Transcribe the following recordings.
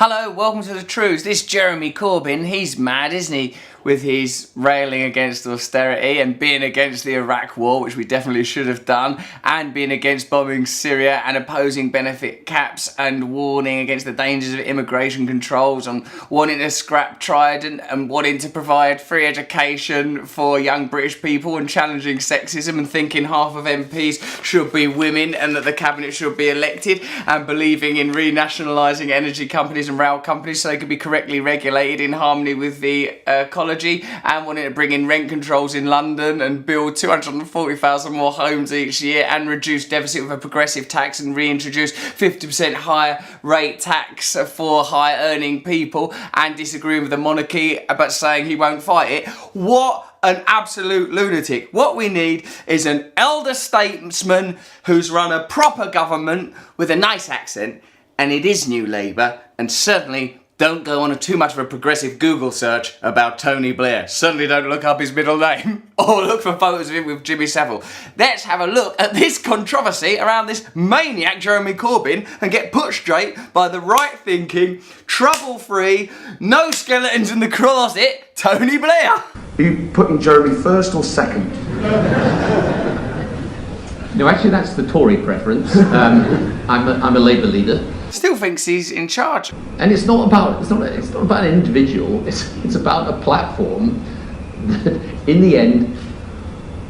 Hello, welcome to the Trews. This Jeremy Corbyn, he's mad, isn't he? With his railing against austerity and being against the Iraq war, which we definitely should have done, and being against bombing Syria and opposing benefit caps and warning against the dangers of immigration controls and wanting to scrap Trident and wanting to provide free education for young British people and challenging sexism and thinking half of MPs should be women and that the cabinet should be elected and believing in renationalising energy companies and rail companies so they could be correctly regulated in harmony with the ecology, and wanting to bring in rent controls in London and build 240,000 more homes each year and reduce deficit with a progressive tax and reintroduce 50% higher rate tax for high earning people, and disagreeing with the monarchy but saying he won't fight it. What an absolute lunatic. What we need is an elder statesman who's run a proper government with a nice accent, and it is New Labour, and certainly don't go on too much of a progressive Google search about Tony Blair. Certainly don't look up his middle name or look for photos of him with Jimmy Savile. Let's have a look at this controversy around this maniac Jeremy Corbyn and get put straight by the right-thinking, trouble-free, no skeletons in the closet, Tony Blair. Are you putting Jeremy first or second? No, actually that's the Tory preference. I'm a Labour leader. Still thinks he's in charge. And it's not about an individual, it's about a platform that in the end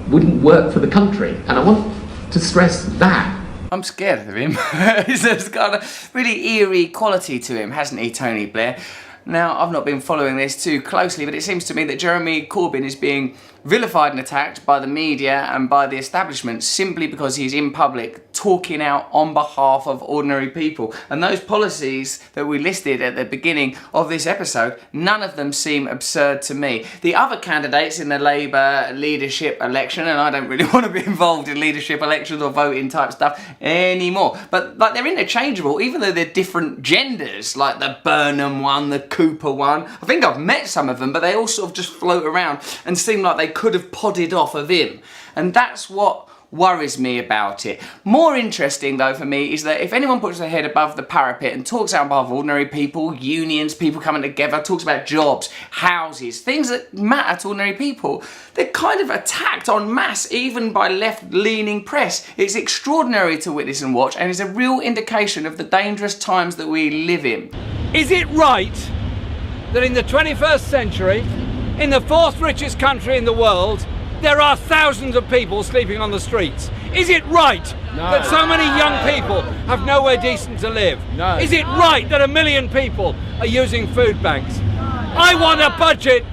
wouldn't work for the country. And I want to stress that. I'm scared of him. He's got a really eerie quality to him, hasn't he, Tony Blair? Now, I've not been following this too closely, but it seems to me that Jeremy Corbyn is being vilified and attacked by the media and by the establishment simply because he's in public talking out on behalf of ordinary people. And those policies that we listed at the beginning of this episode, none of them seem absurd to me. The other candidates in the Labour leadership election, and I don't really want to be involved in leadership elections or voting type stuff anymore, but like they're interchangeable, even though they're different genders, like the Burnham one, the Cooper one. I think I've met some of them, but they all sort of just float around and seem like they could have podded off of him. And that's what worries me about it. More interesting though for me is that if anyone puts their head above the parapet and talks out above ordinary people, unions, people coming together, talks about jobs, houses, things that matter to ordinary people, they're kind of attacked en masse even by left-leaning press. It's extraordinary to witness and watch, and it's a real indication of the dangerous times that we live in. Is it right that in the 21st century, in the fourth richest country in the world, there are thousands of people sleeping on the streets? Is it right that so many young people have nowhere decent to live? No. Is it right that 1 million people are using food banks? I want a budget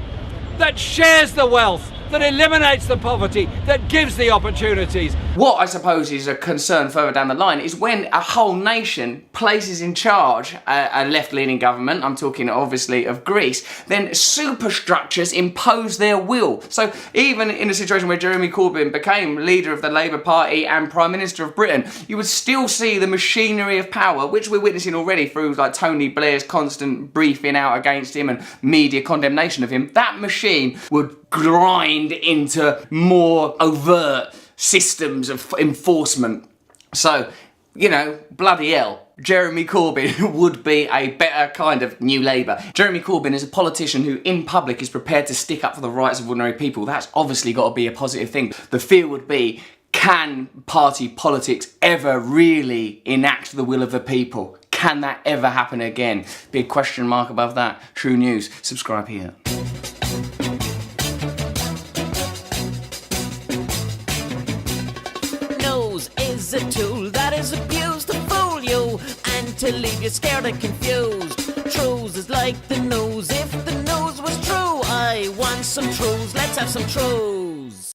that shares the wealth, that eliminates the poverty, that gives the opportunities. What I suppose is a concern further down the line is when a whole nation places in charge a left-leaning government, I'm talking obviously of Greece, then superstructures impose their will. So even in a situation where Jeremy Corbyn became leader of the Labour Party and Prime Minister of Britain, you would still see the machinery of power, which we're witnessing already through like Tony Blair's constant briefing out against him and media condemnation of him. That machine would grind into more overt systems of enforcement. So, you know, bloody hell, Jeremy Corbyn would be a better kind of New Labour. Jeremy Corbyn is a politician who in public is prepared to stick up for the rights of ordinary people. That's obviously got to be a positive thing. The fear would be, can party politics ever really enact the will of the people? Can that ever happen again? Big question mark above that. True News. Subscribe here. Is a tool that is abused to fool you and to leave you scared and confused. Trews is like the news. If the news was true, I want some Trews. Let's have some Trews.